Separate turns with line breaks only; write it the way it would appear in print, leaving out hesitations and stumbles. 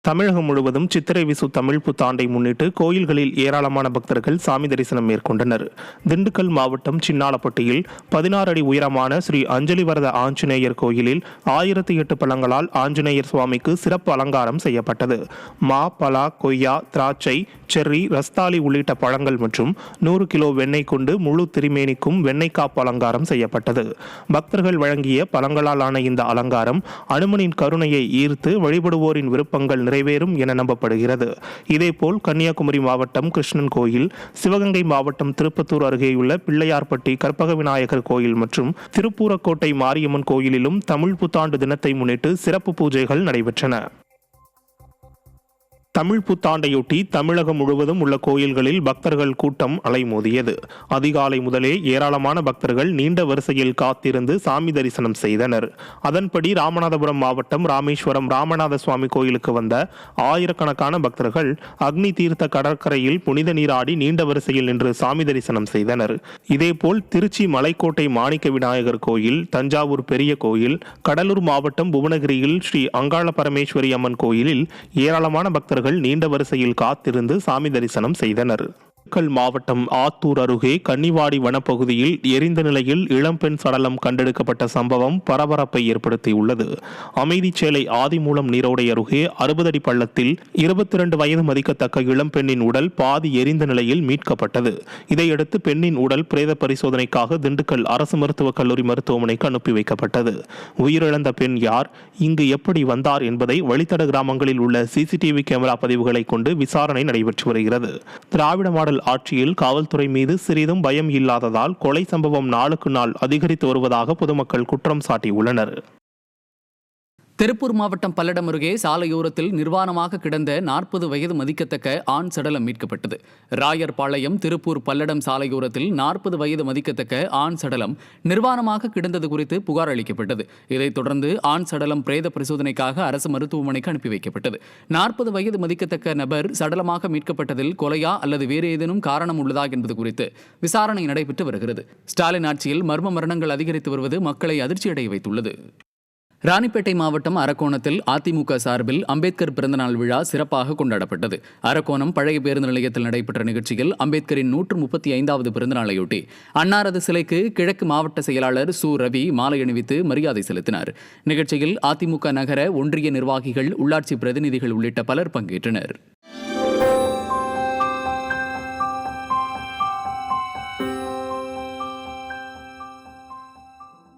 தமிழகம் முழுவதும் சித்திரை விசு தமிழ் புத்தாண்டை முன்னிட்டு கோயில்களில் ஏராளமான பக்தர்கள் சாமி தரிசனம் மேற்கொண்டனர். திண்டுக்கல் மாவட்டம் சின்னாளப்பட்டியில் 16 அடி உயரமான ஸ்ரீ அஞ்சலி வரத ஆஞ்சநேயர் கோயிலில் 1008 பழங்களால் ஆஞ்சநேயர் சுவாமிக்கு சிறப்பு அலங்காரம் செய்யப்பட்டது. மா, பலா, கொய்யா, திராட்சை, செர்ரி, ரஸ்தாலி உள்ளிட்ட பழங்கள் மற்றும் 100 கிலோ வெண்ணெய் கொண்டு முழு திருமேனிக்கும் வெண்ணெய் காப்பு அலங்காரம் செய்யப்பட்டது. பக்தர்கள் வழங்கிய பழங்களால் ஆன இந்த அலங்காரம் அனுமனின் கருணையை ஈர்த்து வழிபடுவோரின் விருப்பங்கள் நிறைவேறும் என நம்பப்படுகிறது. இதேபோல் கன்னியாகுமரி மாவட்டம் கிருஷ்ணன் கோயில், சிவகங்கை மாவட்டம் திருப்பத்தூர் அருகேயுள்ள பிள்ளையார்பட்டி கற்பக விநாயகர் கோயில் மற்றும் திருப்பூரக்கோட்டை மாரியம்மன் கோயிலிலும் தமிழ் புத்தாண்டு தினத்தை முன்னிட்டு சிறப்பு பூஜைகள் நடைபெற்றன. தமிழ் புத்தாண்டையொட்டி தமிழகம் முழுவதும் உள்ள கோயில்களில் பக்தர்கள் கூட்டம் அலைமோதியது. அதிகாலை முதலே ஏராளமான பக்தர்கள் நீண்ட வரிசையில் காத்திருந்து சாமி தரிசனம் செய்தனர். அதன்படி ராமநாதபுரம் மாவட்டம் ராமேஸ்வரம் ராமநாத சுவாமி கோயிலுக்கு வந்த ஆயிரக்கணக்கான பக்தர்கள் அக்னி தீர்த்த கடற்கரையில் புனித நீராடி நீண்ட வரிசையில் நின்று சாமி தரிசனம் செய்தனர். இதேபோல் திருச்சி மலைக்கோட்டை மாணிக்க விநாயகர் கோயில், தஞ்சாவூர் பெரிய கோயில், கடலூர் மாவட்டம் புவனகிரியில் ஸ்ரீ அங்காள பரமேஸ்வரி அம்மன் கோயிலில் ஏராளமான பக்தர்கள் நீண்ட வரிசையில் காத்திருந்து சாமி தரிசனம் செய்தனர். திண்டுக்கல் மாவட்டம் ஆத்தூர் அருகே கன்னிவாடி வனப்பகுதியில் எரிந்த நிலையில் இளம்பெண் சடலம் கண்டெடுக்கப்பட்ட சம்பவம் பரபரப்பை ஏற்படுத்தியுள்ளது. அமைதிச்சேலை ஆதிமூலம் நீரோடை அருகே 60 அடி பள்ளத்தில் 22 வயது மதிக்கத்தக்க இளம்பெண்ணின் உடல் பாதி எரிந்த நிலையில் மீட்கப்பட்டது. இதையடுத்து பெண்ணின் உடல் பிரேத பரிசோதனைக்காக திண்டுக்கல் அரசு மருத்துவக் கல்லூரி மருத்துவமனைக்கு அனுப்பி வைக்கப்பட்டது. உயிரிழந்த பெண் யார், இங்கு எப்படி வந்தார் என்பதை வழித்தட கிராமங்களில் உள்ள சிசிடிவி கேமரா பதிவுகளை கொண்டு விசாரணை நடைபெற்று வருகிறது. திராவிட மாடல் ஆட்சியில் காவல்துறை மீது சிறிதும் பயம் இல்லாததால் கொலை சம்பவம் நாளுக்கு நாள் அதிகரித்து வருவதாக பொதுமக்கள் குற்றம் சாட்டியுள்ளனர்.
திருப்பூர் மாவட்டம் பல்லடம் அருகே சாலையோரத்தில் நிர்வாணமாக கிடந்த 40 வயது மதிக்கத்தக்க ஆண் சடலம் மீட்கப்பட்டது. ராயர்பாளையம் திருப்பூர் பல்லடம் சாலையோரத்தில் 40 வயது மதிக்கத்தக்க ஆண் சடலம் நிர்வாணமாக கிடந்தது குறித்து புகார் அளிக்கப்பட்டது. இதைத் தொடர்ந்து ஆண் சடலம் பிரேத பரிசோதனைக்காக அரசு மருத்துவமனைக்கு அனுப்பி வைக்கப்பட்டது. 40 வயது மதிக்கத்தக்க நபர் சடலமாக மீட்கப்பட்டதில் கொலையா அல்லது வேறு ஏதேனும் காரணம் உள்ளதா என்பது குறித்து விசாரணை நடைபெற்று வருகிறது. ஸ்டாலின் ஆட்சியில் மர்ம மரணங்கள் அதிகரித்து வருவது மக்களை அதிர்ச்சியடைய வைத்துள்ளது. ராணிப்பேட்டை மாவட்டம் அரக்கோணத்தில் அதிமுக சார்பில் அம்பேத்கர் பிறந்தநாள் விழா சிறப்பாக கொண்டாடப்பட்டது. அரக்கோணம் பழைய பேருந்து நிலையத்தில் நடைபெற்ற நிகழ்ச்சியில் அம்பேத்கரின் 135வது பிறந்தநாளையொட்டி அன்னாரது சிலைக்கு கிழக்கு மாவட்ட செயலாளர் சு. ரவி மாலை அணிவித்து மரியாதை செலுத்தினார். நிகழ்ச்சியில் அதிமுக நகர ஒன்றிய நிர்வாகிகள், உள்ளாட்சி பிரதிநிதிகள் உள்ளிட்ட பலர் பங்கேற்றனர்.